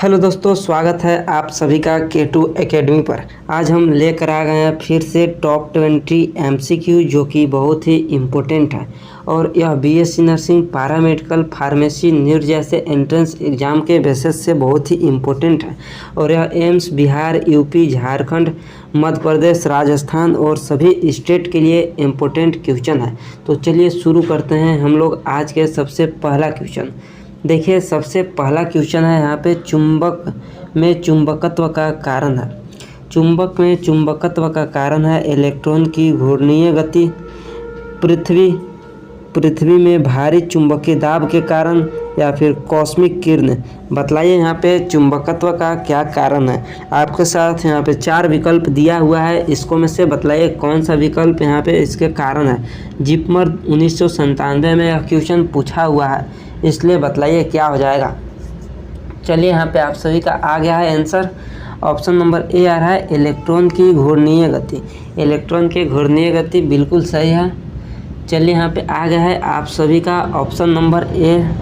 Hello दोस्तों, स्वागत है आप सभी का K2 एकेडमी पर। आज हम लेकर आ गए हैं फिर से टॉप 20 MCQ जो कि बहुत ही इम्पोर्टेंट है और यह BSc nursing, paramedical, pharmacy, NEET जैसे एंट्रेंस एग्ज़ाम के बेसिस से बहुत ही इम्पोर्टेंट है और यह एम्स, बिहार, यूपी, झारखंड, मध्य प्रदेश, राजस्थान और सभी स्टेट के लिए इम्पोर्टेंट क्वेश्चन है। तो चलिए शुरू करते हैं हम लोग आज के सबसे पहला क्वेश्चन। देखिए, सबसे पहला क्वेश्चन है यहाँ पे चुंबक में चुंबकत्व का कारण है। चुंबक में चुंबकत्व का कारण है इलेक्ट्रॉन की घूर्णीय गति, पृथ्वी में भारी चुंबकीय दाब के कारण या फिर कॉस्मिक किरण। बतलाइए यहाँ पे चुंबकत्व का क्या कारण है। आपके साथ यहाँ पे 4 विकल्प दिया हुआ है, इसको में से बतलाइए कौन सा विकल्प यहाँ पे इसके कारण है। जिपमर 1997 में यह क्वेश्चन पूछा हुआ है, इसलिए बतलाइए क्या हो जाएगा। चलिए, यहाँ पे आप सभी का आ गया है आंसर। ऑप्शन नंबर ए आ रहा है इलेक्ट्रॉन की घूर्णीय गति। इलेक्ट्रॉन की घूर्णीय गति बिल्कुल सही है। चलिए, यहाँ पे आ गया है आप सभी का ऑप्शन नंबर ए।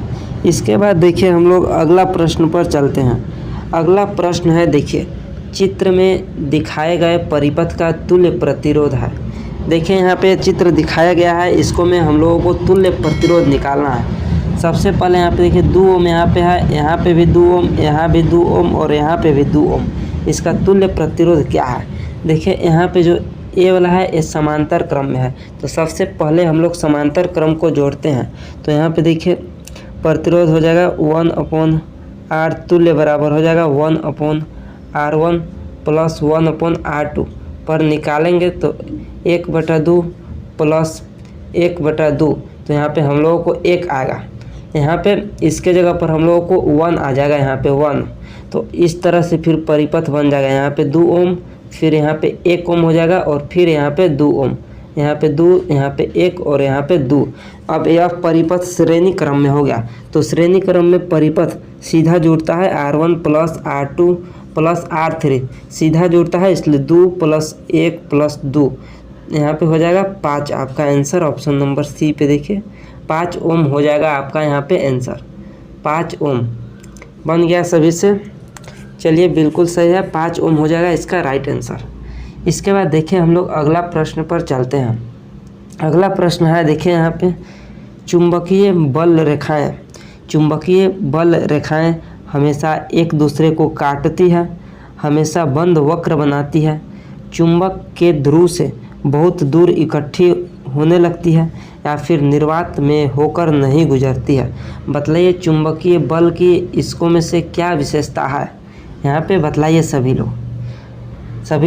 इसके बाद देखिए हम लोग अगला प्रश्न पर चलते हैं। अगला प्रश्न है, देखिए चित्र में दिखाए गए परिपथ का तुल्य प्रतिरोध है। देखिए यहाँ पे चित्र दिखाया गया है, इसको में हम लोगों को तुल्य प्रतिरोध निकालना है। सबसे पहले यहाँ पे देखिए 2 ओम यहाँ पे है, यहाँ पे भी 2 ओम, यहाँ भी 2 ओम और यहाँ पे भी 2 ओम। इसका तुल्य प्रतिरोध क्या है? देखिए यहाँ पे जो ए वाला है ये समांतर क्रम में है, तो सबसे पहले हम लोग समांतर क्रम को जोड़ते हैं। तो यहाँ पे देखिए प्रतिरोध हो जाएगा 1/R, तुल्य बराबर हो जाएगा 1/R1 प्लस 1/R2 पर निकालेंगे तो 1/2 प्लस 1/2, तो यहाँ पे हम लोगों को 1 आएगा। यहाँ पे इसके जगह पर हम लोगों को 1 आ जाएगा, यहाँ पे 1। तो इस तरह से फिर परिपथ बन जाएगा। यहाँ पे 2 ओम, फिर यहाँ पे 1 ओम हो जाएगा और फिर यहाँ पे 2 ओम, यहाँ पे 2, यहाँ पे 1 और यहाँ पे 2। अब यह परिपथ श्रेणी क्रम में हो गया। तो श्रेणी क्रम में परिपथ सीधा जुड़ता है R1 plus R2 plus R3, सीधा जुड़ता है, इसलिए 2 प्लस 1 प्लस 2, यहाँ पे हो जाएगा 5। आपका आंसर ऑप्शन नंबर सी पे देखिए 5 ओम हो जाएगा आपका यहाँ पे आंसर। 5 ओम बन गया सभी से। चलिए, बिल्कुल सही है, 5 ओम हो जाएगा इसका राइट आंसर। इसके बाद देखिए हम लोग अगला प्रश्न पर चलते हैं। अगला प्रश्न है, देखिए यहाँ पे चुंबकीय बल रेखाएं। चुंबकीय बल रेखाएं हमेशा एक दूसरे को काटती है, हमेशा बंद वक्र बनाती है, चुंबक के ध्रुव से बहुत दूर इकट्ठी होने लगती है या फिर निर्वात में होकर नहीं गुजरती है। बतलाइए चुंबकीय बल की इसको में से क्या विशेषता है। यहाँ पे बतलाइए सभी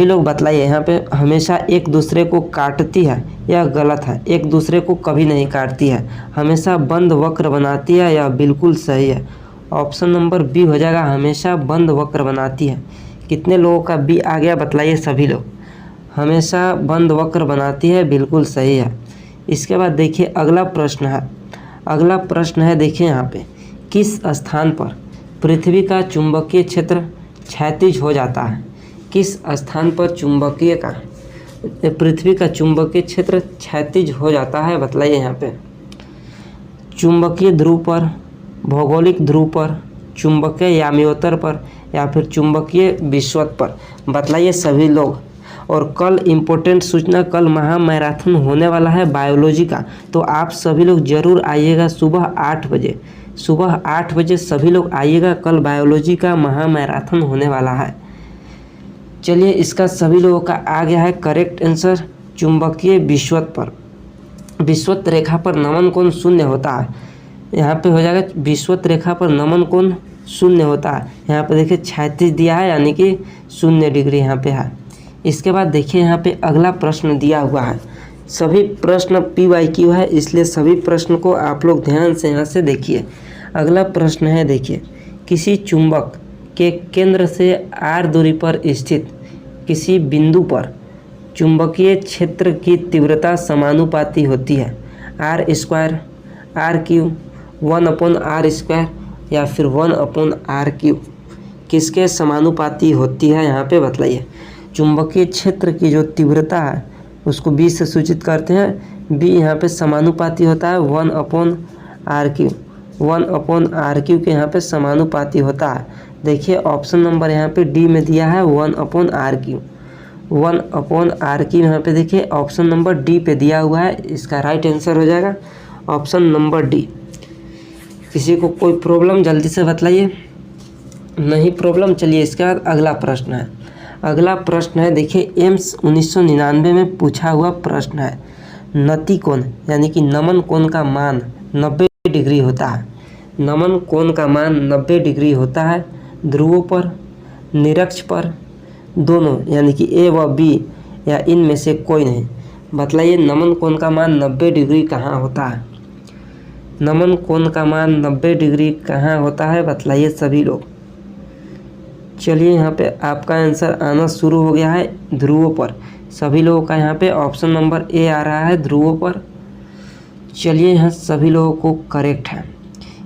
लोग बतलाइए। यहाँ पे हमेशा एक दूसरे को काटती है, यह गलत है। एक दूसरे को कभी नहीं काटती है, हमेशा बंद वक्र बनाती है, यह बिल्कुल सही है। ऑप्शन नंबर बी हो जाएगा, हमेशा बंद वक्र बनाती है। कितने लोगों का बी आ गया बताइए सभी लोग। हमेशा बंद वक्र बनाती है, बिल्कुल सही है। इसके बाद देखिए अगला प्रश्न है। अगला प्रश्न है, देखिए यहाँ पे किस स्थान पर पृथ्वी का चुंबकीय क्षेत्र क्षैतिज हो जाता है। किस स्थान पर पृथ्वी का चुंबकीय क्षेत्र क्षैतिज हो जाता है, बतलाइए यहाँ पे। चुंबकीय ध्रुव पर, भौगोलिक ध्रुव पर, चुंबकीय याम्योत्तर पर या फिर चुंबकीय विषुवत पर, बतलाइए सभी लोग। और कल इम्पोर्टेंट सूचना, कल महामैराथन होने वाला है बायोलॉजी का, तो आप सभी लोग ज़रूर आइएगा सुबह 8 बजे। सुबह 8 बजे सभी लोग आइएगा, कल बायोलॉजी का महामैराथन होने वाला है। चलिए, इसका सभी लोगों का आ गया है करेक्ट आंसर। चुंबकीय विषुवत पर, विषुवत रेखा पर नमन कोण शून्य होता है। यहाँ पे हो जाएगा विषुवत रेखा पर नमन कोण शून्य होता है। यहाँ पे देखिए क्षैतिज दिया है, यानी कि 0 डिग्री यहाँ पे है। इसके बाद देखिए यहाँ पे अगला प्रश्न दिया हुआ है। सभी प्रश्न PYQ है, इसलिए सभी प्रश्न को आप लोग ध्यान से यहाँ से देखिए। अगला प्रश्न है, देखिए किसी चुंबक के केंद्र से R दूरी पर स्थित किसी बिंदु पर चुंबकीय क्षेत्र की तीव्रता समानुपाती होती है। R² RQ 1/R² या फिर 1/RQ, किसके समानुपाती होती है यहाँ पे बतलाइए। चुंबकीय क्षेत्र की जो तीव्रता है उसको B से सूचित करते हैं। B यहाँ पे समानुपाती होता है 1/RQ। 1/RQ के यहाँ पे समानुपाती होता है। देखिए ऑप्शन नंबर यहाँ पे डी में दिया है 1/r³। 1/r³ यहाँ पे देखिए ऑप्शन नंबर डी पे दिया हुआ है, इसका राइट आंसर हो जाएगा ऑप्शन नंबर डी। किसी को कोई प्रॉब्लम जल्दी से बतलाइए। नहीं प्रॉब्लम, चलिए इसके बाद अगला प्रश्न है। अगला प्रश्न है देखिए एम्स 1999 में पूछा हुआ प्रश्न है। नति कोण यानी कि नमन कोण का मान 90 डिग्री होता है। नमन कोण का मान 90 डिग्री होता है ध्रुवों पर, निरक्ष पर, दोनों यानी कि ए व बी या इनमें से कोई नहीं। बतलाइए नमन कोण का मान 90 डिग्री कहाँ होता है। नमन कोण का मान 90 डिग्री कहाँ होता है बतलाइए सभी लोग। चलिए यहाँ पे आपका आंसर आना शुरू हो गया है ध्रुवों पर। सभी लोगों का यहाँ पे ऑप्शन नंबर ए आ रहा है ध्रुवों पर। चलिए यहाँ सभी लोगों को करेक्ट है।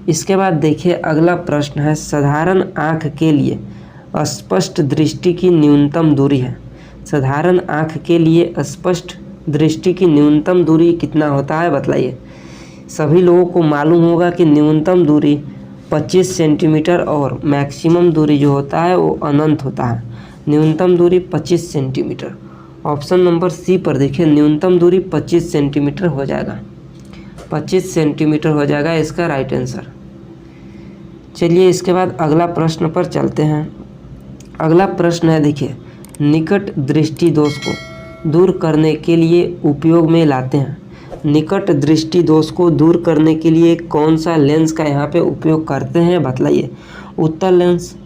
इसके बाद देखिए अगला प्रश्न है साधारण आँख के लिए स्पष्ट दृष्टि की न्यूनतम दूरी है। साधारण आँख के लिए स्पष्ट दृष्टि की न्यूनतम दूरी कितना होता है बतलाइए। सभी लोगों को मालूम होगा कि न्यूनतम दूरी 25 सेंटीमीटर और मैक्सिमम दूरी जो होता है वो अनंत होता है। न्यूनतम दूरी 25 सेंटीमीटर। ऑप्शन नंबर सी पर देखिए न्यूनतम दूरी 25 सेंटीमीटर हो जाएगा। 25 सेंटीमीटर हो जाएगा इसका राइट आंसर। चलिए इसके बाद अगला प्रश्न पर चलते हैं। अगला प्रश्न है देखिए निकट दृष्टि दोष को दूर करने के लिए उपयोग में लाते हैं। निकट दृष्टि दोष को दूर करने के लिए कौन सा लेंस का यहाँ पे उपयोग करते हैं बतलाइए। उत्तल लेंस,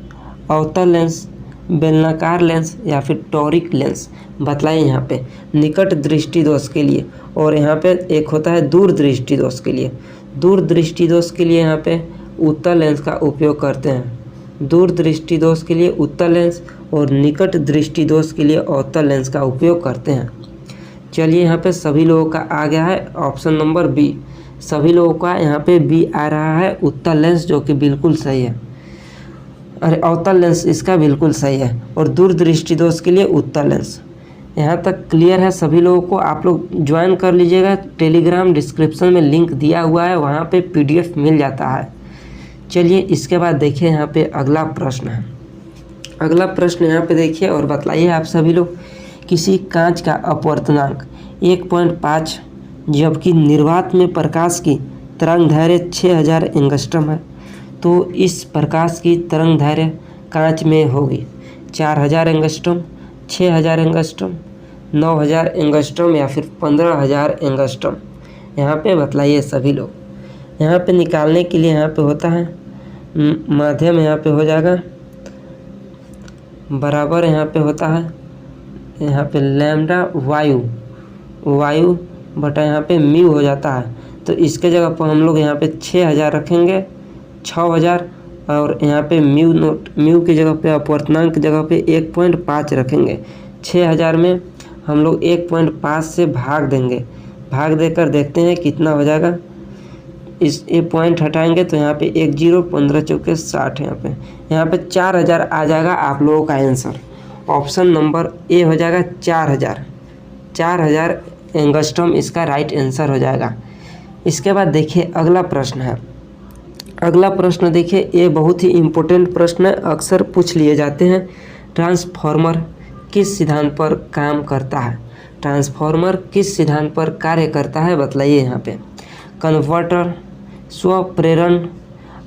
अवतल लेंस, बेलनाकार लेंस या फिर टॉरिक लेंस। बतलाइए यहाँ पे निकट दृष्टि दोष के लिए। और यहाँ पे एक होता है दूर दृष्टि दोष के लिए। दूर दृष्टि दोष के लिए यहाँ पे उत्तल लेंस का उपयोग करते हैं। दूर दृष्टि दोष के लिए उत्तल लेंस और निकट दृष्टि दोष के लिए अवतल लेंस का उपयोग करते हैं। चलिए यहाँ पे सभी लोगों का आ गया है ऑप्शन नंबर बी। सभी लोगों का यहाँ पे बी आ रहा है उत्तल लेंस, जो कि बिल्कुल सही है। अरे अवतल लेंस इसका बिल्कुल सही है। और दूर दृष्टि दोष के लिए उत्तल लेंस। यहाँ तक क्लियर है सभी लोगों को। आप लोग ज्वाइन कर लीजिएगा, टेलीग्राम डिस्क्रिप्शन में लिंक दिया हुआ है, वहाँ पे PDF मिल जाता है। चलिए इसके बाद देखिए यहाँ पे अगला प्रश्न है। अगला प्रश्न यहाँ पे देखिए और बतलाइए आप सभी लोग। किसी कांच का अपवर्तनांक 1.5 जबकि निर्वात में प्रकाश की तरंग दैर्घ्य 6000 एंगस्ट्रम है, तो इस प्रकाश की तरंग दैर्घ्य कांच में होगी 4000 एंगस्ट्रम, 6000 एंगस्ट्रम, 9000 एंगस्ट्रम या फिर 15000 एंगस्ट्रम। यहाँ पे बतलाइए सभी लोग। यहाँ पे निकालने के लिए यहाँ पे होता है माध्यम, यहाँ पे हो जाएगा बराबर, यहाँ पे होता है यहाँ पे लैम्डा वायु बटा यहाँ पे म्यू हो जाता है। तो इसके जगह पर हम लोग यहाँ पे 6000 रखेंगे, 6000, और यहाँ पे म्यू की जगह पे अपवर्तनांक की जगह पे 1.5 रखेंगे। 6000 में हम लोग 1.5 से भाग देंगे। भाग देकर देखते हैं कितना हो जाएगा। ये पॉइंट हटाएंगे तो यहाँ पे 1 0, 15 चौके 60 यहाँ पे 4000 आ जाएगा आप लोगों का आंसर। ऑप्शन नंबर ए हो जाएगा 4000 एंगस्ट्रम इसका राइट आंसर हो जाएगा। इसके बाद देखिए अगला प्रश्न है। अगला प्रश्न देखिए ये बहुत ही इम्पोर्टेंट प्रश्न है, अक्सर पूछ लिए जाते हैं। ट्रांसफॉर्मर किस सिद्धांत पर काम करता है। ट्रांसफॉर्मर किस सिद्धांत पर कार्य करता है बतलाइए यहाँ पे। कन्वर्टर, स्वप्रेरण,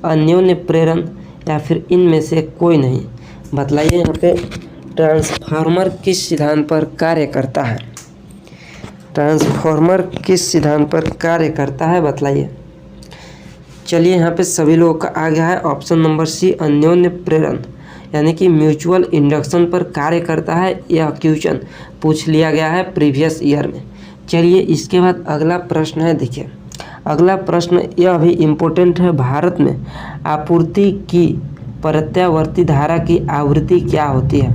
अन्योन्य प्रेरण या फिर इनमें से कोई नहीं। बतलाइए यहाँ पे ट्रांसफॉर्मर किस सिद्धांत पर कार्य करता है। ट्रांसफॉर्मर किस सिद्धांत पर कार्य करता है बतलाइए। चलिए यहाँ पे सभी लोगों का आ गया है ऑप्शन नंबर सी, अन्योन्य प्रेरण यानी कि म्यूचुअल इंडक्शन पर कार्य करता है। यह क्वेश्चन पूछ लिया गया है प्रीवियस ईयर में। चलिए इसके बाद अगला प्रश्न है देखिए। अगला प्रश्न यह भी इम्पोर्टेंट है। भारत में आपूर्ति की प्रत्यावर्ती धारा की आवृत्ति क्या होती है।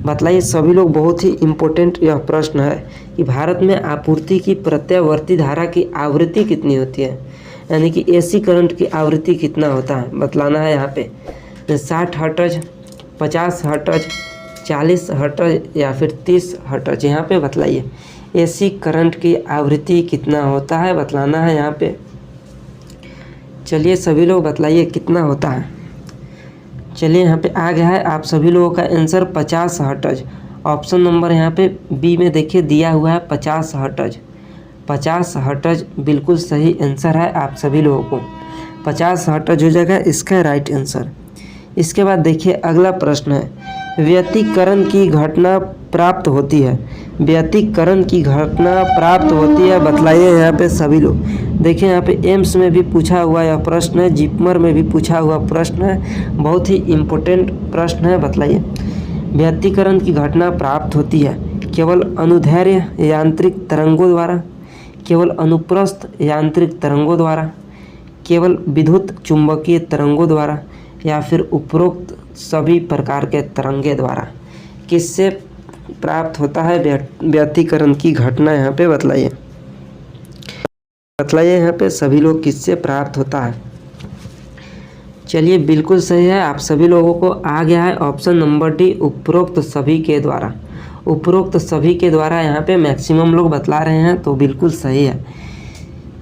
बतलाइए सभी लोग। बहुत ही इम्पोर्टेंट यह प्रश्न है कि भारत में आपूर्ति की प्रत्यावर्ती धारा की आवृत्ति कितनी होती है, यानी कि AC करंट की आवृत्ति कितना होता है बतलाना है यहाँ पे। 60 हर्ट्ज, 50 हर्ट्ज, 40 हर्ट्ज या फिर 30 हर्ट्ज। यहाँ पे बतलाइए AC करंट की आवृत्ति कितना होता है बतलाना है यहाँ पे। चलिए सभी लोग बतलाइए कितना होता है। चलिए यहाँ पे आ गया है आप सभी लोगों का आंसर 50 हर्ट्ज। ऑप्शन नंबर यहाँ पे बी में देखिए दिया हुआ है 50 हर्ट्ज। 50 हर्ट्ज बिल्कुल सही आंसर है आप सभी लोगों को। 50 हर्ट्ज हो जाएगा इसका राइट आंसर। इसके बाद देखिए अगला प्रश्न है, व्यतिकरण की घटना प्राप्त होती है। व्यतिकरण की घटना प्राप्त होती है, बतलाइए यहाँ पे सभी लोग। देखिए यहाँ पे एम्स में भी पूछा हुआ यह प्रश्न है, जिपमर में भी पूछा हुआ प्रश्न है, बहुत ही इम्पोर्टेंट प्रश्न है। बतलाइए, व्यतिकरण की घटना प्राप्त होती है केवल अनुदैर्ध्य यांत्रिक तरंगों द्वारा, केवल अनुप्रस्थ यांत्रिक तरंगों द्वारा, केवल विद्युत चुंबकीय तरंगों द्वारा, या फिर उपरोक्त सभी प्रकार के तरंगे द्वारा। किससे प्राप्त होता है व्यतिकरण की घटना? यहाँ पे बतलाइए, बतलाइए यहाँ पे सभी लोग किससे प्राप्त होता है। चलिए बिल्कुल सही है, आप सभी लोगों को आ गया है ऑप्शन नंबर डी, उपरोक्त सभी के द्वारा। उपरोक्त सभी के द्वारा यहाँ पे मैक्सिमम लोग बतला रहे हैं, तो बिल्कुल सही है।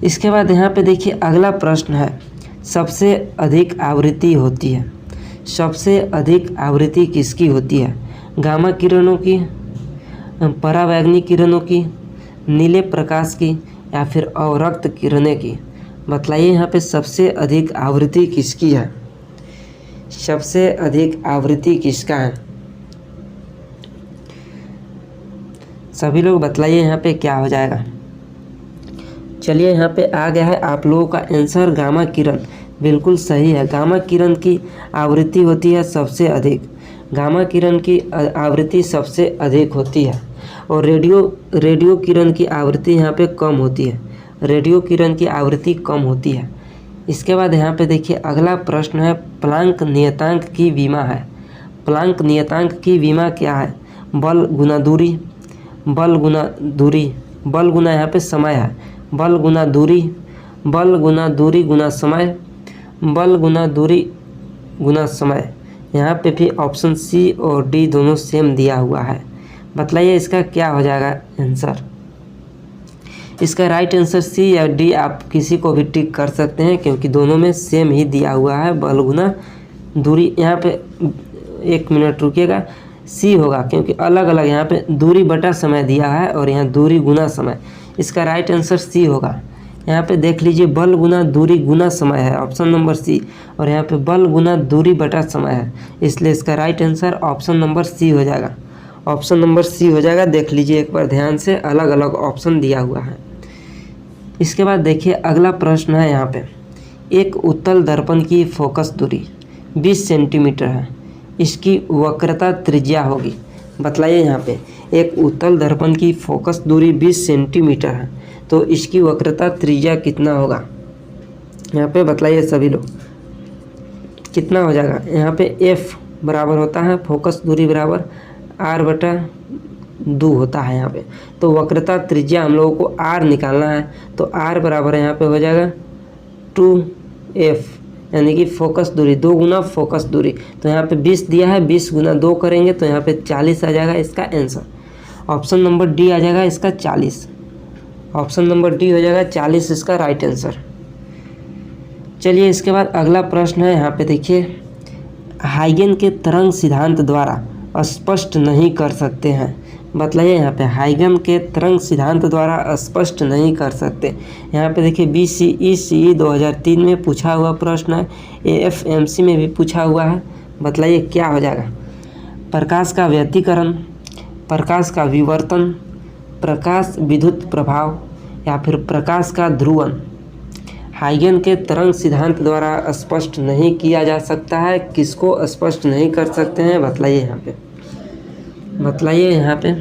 इसके बाद यहाँ पे देखिए अगला प्रश्न है, सबसे अधिक आवृत्ति होती है। सबसे अधिक आवृत्ति किसकी होती है? गामा किरणों की, परावैंगनिक किरणों की, नीले प्रकाश की, या फिर अवरक्त किरणें की। बतलाइए यहाँ पे सबसे अधिक आवृत्ति किसकी है? सबसे अधिक आवृत्ति किसका है? सभी लोग बतलाइए यहाँ पे क्या हो जाएगा। चलिए यहाँ पे आ गया है आप लोगों का आंसर, गामा किरण। बिल्कुल सही है, गामा किरण की आवृत्ति होती है सबसे अधिक। गामा किरण की आवृत्ति सबसे अधिक होती है, और रेडियो किरण की आवृत्ति यहाँ पे कम होती है। रेडियो किरण की आवृत्ति कम होती है। इसके बाद यहाँ पे देखिए अगला प्रश्न है, प्लांक नियतांक की विमा है। प्लांक नियतांक की विमा क्या है? बल गुना दूरी, बल गुना दूरी, बल गुना यहाँ पे समय है, बल गुना दूरी, बल गुना दूरी गुना समय, बल गुना दूरी गुना समय। यहाँ पे भी ऑप्शन सी और डी दोनों सेम दिया हुआ है। बतलाइए इसका क्या हो जाएगा आंसर। इसका राइट आंसर सी या डी, आप किसी को भी टिक कर सकते हैं, क्योंकि दोनों में सेम ही दिया हुआ है, बल गुना दूरी। यहाँ पे एक मिनट रुकिएगा, सी होगा, क्योंकि अलग अलग यहाँ पे दूरी बटा समय दिया है और यहाँ दूरी गुना समय। इसका राइट आंसर सी होगा। यहाँ पे देख लीजिए, बल गुना दूरी गुना समय है, ऑप्शन नंबर सी, और यहाँ पे बल गुना दूरी बटा समय है, इसलिए इसका right answer option number C हो जाएगा। ऑप्शन नंबर सी हो जाएगा। देख लीजिए एक बार ध्यान से, अलग अलग ऑप्शन दिया हुआ है। इसके बाद देखिए अगला प्रश्न है, यहाँ पे एक उत्तल दर्पण की फोकस दूरी 20 सेंटीमीटर है, इसकी वक्रता त्रिज्या होगी। बतलाइए यहाँ पे एक उत्तल दर्पण की फोकस दूरी 20 सेंटीमीटर है, तो इसकी वक्रता त्रिज्या कितना होगा? यहाँ पे बतलाइए सभी लोग कितना हो जाएगा। यहाँ पे एफ बराबर होता है फोकस दूरी बराबर आर बटा 2 होता है यहाँ पे, तो वक्रता त्रिज्या हम लोगों को आर निकालना है, तो आर बराबर यहाँ पे हो जाएगा 2f, यानी कि फोकस दूरी 2 गुना फोकस दूरी। तो यहाँ पे 20 दिया है, 20 गुना 2 करेंगे तो यहाँ पे 40 आ जाएगा इसका आंसर। ऑप्शन नंबर डी आ जाएगा इसका 40। ऑप्शन नंबर डी हो जाएगा 40 इसका राइट आंसर। चलिए इसके बाद अगला प्रश्न है, यहाँ पे देखिए, हाइगन के तरंग सिद्धांत द्वारा स्पष्ट नहीं कर सकते हैं। बतलाइए यहाँ पे हाइगन के तरंग सिद्धांत द्वारा स्पष्ट नहीं कर सकते। यहाँ पे देखिए BCE 2003 में पूछा हुआ प्रश्न है, AFMC में भी पूछा हुआ है। बतलाइए क्या हो जाएगा। प्रकाश का व्यतिकरण, प्रकाश का विवर्तन, प्रकाश विद्युत प्रभाव, या फिर प्रकाश का ध्रुवन हाइगन के तरंग सिद्धांत द्वारा स्पष्ट नहीं किया जा सकता है। किसको स्पष्ट नहीं कर सकते हैं? बतलाइए यहाँ पे, बतलाइए यहाँ पे।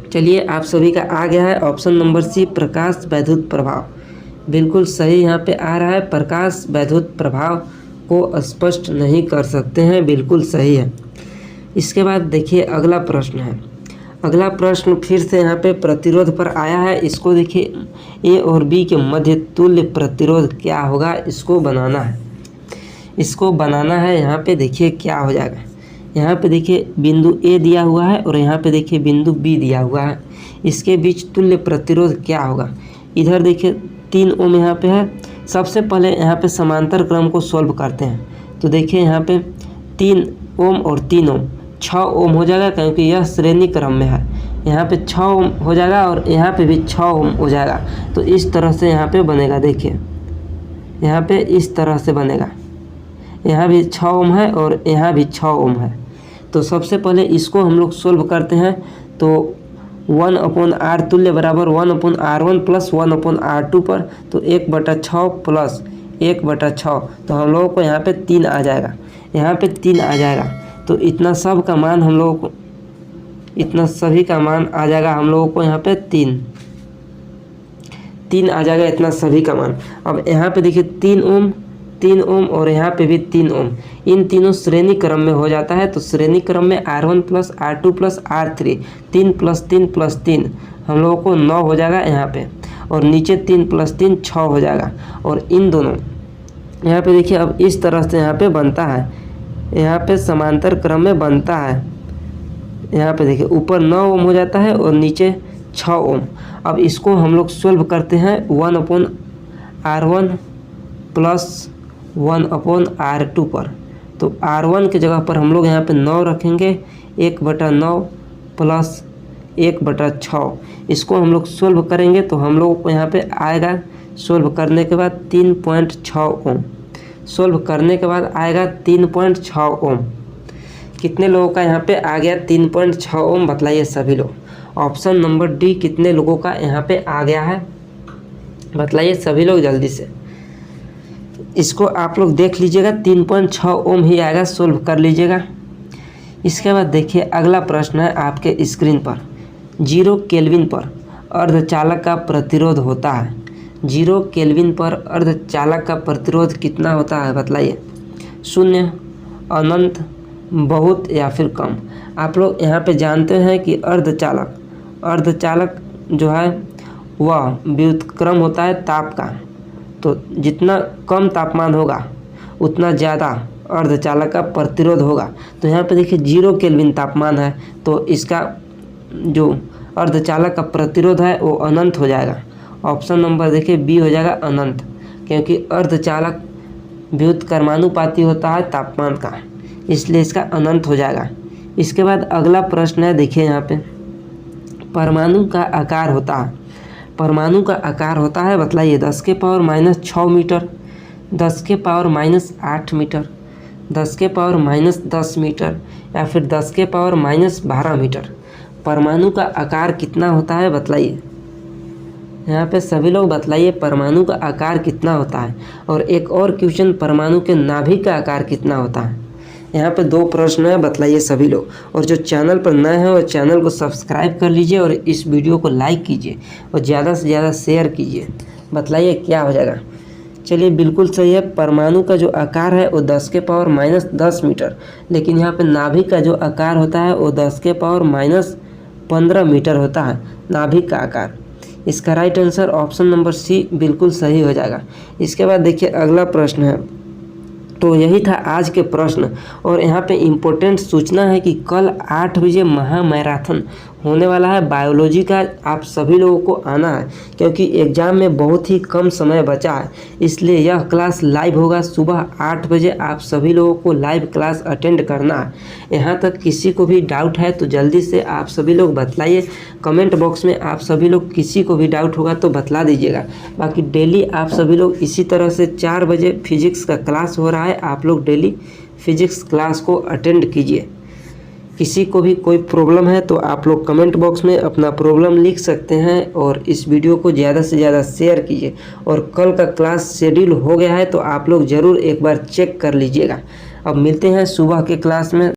चलिए आप सभी का आ गया है ऑप्शन नंबर सी, प्रकाश वैद्युत प्रभाव। बिल्कुल सही यहाँ पे आ रहा है, प्रकाश वैद्युत प्रभाव को स्पष्ट नहीं कर सकते हैं, बिल्कुल सही है। इसके बाद देखिए अगला प्रश्न है। अगला प्रश्न फिर से यहाँ पे प्रतिरोध पर आया है। इसको देखिए, ए और बी के मध्य तुल्य प्रतिरोध क्या होगा, इसको बनाना है। इसको बनाना है। यहाँ पे देखिए क्या हो जाएगा। यहाँ पे देखिए बिंदु ए दिया हुआ है और यहाँ पे देखिए बिंदु बी दिया हुआ है। इसके बीच तुल्य प्रतिरोध क्या होगा। इधर देखिए 3 ओम यहाँ पे है। सबसे पहले यहाँ पे समांतर क्रम को सॉल्व करते हैं। तो देखिए यहाँ पे 3 ओम और 3 ओम 6 ओम हो जाएगा, क्योंकि यह श्रेणी क्रम में है। यहाँ पे 6 ओम हो जाएगा और यहाँ पे भी 6 ओम हो जाएगा। तो इस तरह से यहाँ पे बनेगा, देखिए यहाँ पे इस तरह से बनेगा। यहाँ भी 6 ओम है और यहाँ भी 6 ओम है। तो सबसे पहले इसको हम लोग सोल्व करते हैं। तो 1/r तुल्य बराबर 1/r1 प्लस 1/r2 पर, तो 1/6 प्लस 1/6, तो हम लोगों को यहाँ पे 3 आ जाएगा, यहाँ पे 3 आ जाएगा। तो इतना सब का मान हम लोगों को, इतना सभी का मान आ जाएगा हम लोगों को यहाँ पे 3 आ जाएगा, इतना सभी का मान। अब यहाँ पे देखिए 3 ओम और यहाँ पे भी 3 ओम, इन तीनों श्रेणी क्रम में हो जाता है। तो श्रेणी क्रम में R1 plus R2 plus R3, 3 plus 3 plus 3 हम लोगों को 9 हो जाएगा यहाँ पे, और नीचे 3 प्लस 3 6 हो जाएगा। और इन दोनों यहाँ पे देखिए अब इस तरह से यहाँ पे बनता है, यहाँ पे समांतर क्रम में बनता है। यहाँ पे देखिए ऊपर 9 ओम हो जाता है और नीचे 6 ओम। अब इसको हम लोग सोल्व करते हैं 1/r1 प्लस 1/r2 पर। तो R1 की जगह पर हम लोग यहाँ पे 9 रखेंगे, 1/9 प्लस 1/6। इसको हम लोग सोल्व करेंगे तो हम लोग को यहाँ पे आएगा, सोल्व करने के बाद 3.6 ओम, सोल्व करने के बाद आएगा 3.6 ओम। कितने लोगों का यहाँ पे आ गया 3.6 ओम, बतलाइए सभी लोग। ऑप्शन नंबर डी कितने लोगों का यहाँ पे आ गया है, बतलाइए सभी लोग जल्दी से। इसको आप लोग देख लीजिएगा, 3.6 ओम ही आएगा, सोल्व कर लीजिएगा। इसके बाद देखिए अगला प्रश्न है आपके स्क्रीन पर। 0 केल्विन पर अर्धचालक का प्रतिरोध होता है। 0 केल्विन पर अर्धचालक का प्रतिरोध कितना होता है, बतलाइए। 0, अनंत, बहुत या फिर कम। आप लोग यहाँ पे जानते हैं कि अर्धचालक जो है वह व्युत्क्रम होता है ताप का। तो जितना कम तापमान होगा उतना ज़्यादा अर्धचालक का प्रतिरोध होगा। तो यहाँ पे देखिए 0 केल्विन तापमान है, तो इसका जो अर्धचालक का प्रतिरोध है वो अनंत हो जाएगा। ऑप्शन नंबर देखिए बी हो जाएगा अनंत, क्योंकि अर्धचालक व्युत्क्रमानुपाती होता है तापमान का, इसलिए इसका अनंत हो जाएगा। इसके बाद अगला प्रश्न है, देखिए यहाँ पे परमाणु का आकार होता है। परमाणु का आकार होता है, बतलाइए। 10⁻⁻6 मीटर, 10⁻⁻8 मीटर, 10⁻⁻10 मीटर या फिर 10⁻⁻12 मीटर। परमाणु का आकार कितना होता है, बतलाइए। यहाँ पे सभी लोग बतलाइए परमाणु का आकार कितना होता है। और एक और क्वेश्चन, परमाणु के नाभिक का आकार कितना होता है। यहाँ पे 2 प्रश्न है, बतलाइए सभी लोग। और जो चैनल पर नए हैं वो चैनल को सब्सक्राइब कर लीजिए और इस वीडियो को लाइक कीजिए और ज़्यादा से ज़्यादा शेयर कीजिए। बतलाइए क्या हो जाएगा। चलिए बिल्कुल सही है, परमाणु का जो आकार है वो 10⁻⁻10 मीटर, लेकिन यहाँ पे नाभिक का जो आकार होता है वो 10⁻⁻15 मीटर होता है नाभिक का आकार। इसका right answer option number C बिल्कुल सही हो जाएगा। इसके बाद देखिए अगला प्रश्न है। तो यही था आज के प्रश्न। और यहाँ पे इम्पोर्टेंट सूचना है कि कल 8 बजे महामैराथन होने वाला है बायोलॉजी का। आप सभी लोगों को आना है, क्योंकि एग्ज़ाम में बहुत ही कम समय बचा है, इसलिए यह क्लास लाइव होगा सुबह 8 बजे। आप सभी लोगों को लाइव क्लास अटेंड करना है। यहाँ तक किसी को भी डाउट है तो जल्दी से आप सभी लोग बतलाइए कमेंट बॉक्स में। आप सभी लोग किसी को भी डाउट होगा तो बतला दीजिएगा। बाकी डेली आप सभी लोग इसी तरह से 4 बजे फिजिक्स का क्लास हो रहा है, आप लोग डेली फिजिक्स क्लास को अटेंड कीजिए। किसी को भी कोई प्रॉब्लम है तो आप लोग कमेंट बॉक्स में अपना प्रॉब्लम लिख सकते हैं और इस वीडियो को ज़्यादा से ज़्यादा शेयर कीजिए। और कल का क्लास शेड्यूल हो गया है तो आप लोग ज़रूर एक बार चेक कर लीजिएगा। अब मिलते हैं सुबह के क्लास में।